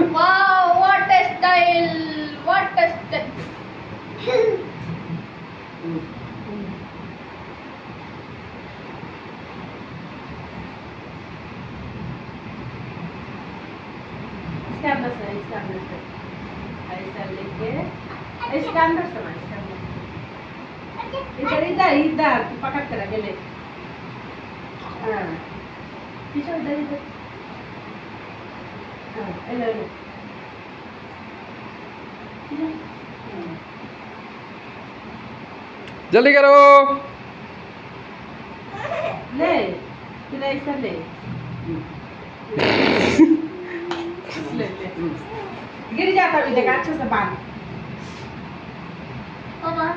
Wow, what a style! What a style! इसके अंदर से ऐसा लेके इसके अंदर से इधर इधर इधर पकड़ कर रखे ले हाँ पीछे इधर इधर हाँ ले ले जल्दी करो ले फिर ऐसा ले ले गिर जाता भी देखा अच्छे से बांध मामा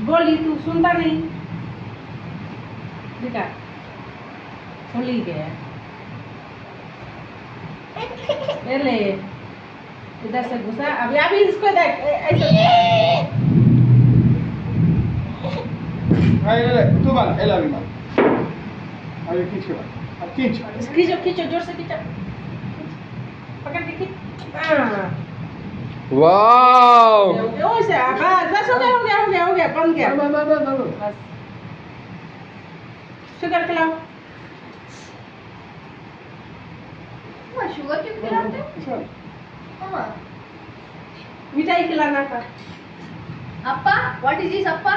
बोली तू सुनता नहीं देखा सुन ली गया ले इधर से घुसा अभी अभी इसको देख ले तू बांध एला भी बांध अरे खींच अब खींचो खींचो जोर से खींचो पकड़ के खींच वाओ बस बस हो गया बन गया बस शुगर खिलाओ शुगर क्यों खिलाते हो मिठाई खिलाना था अप्पा व्हाट इज दिस अप्पा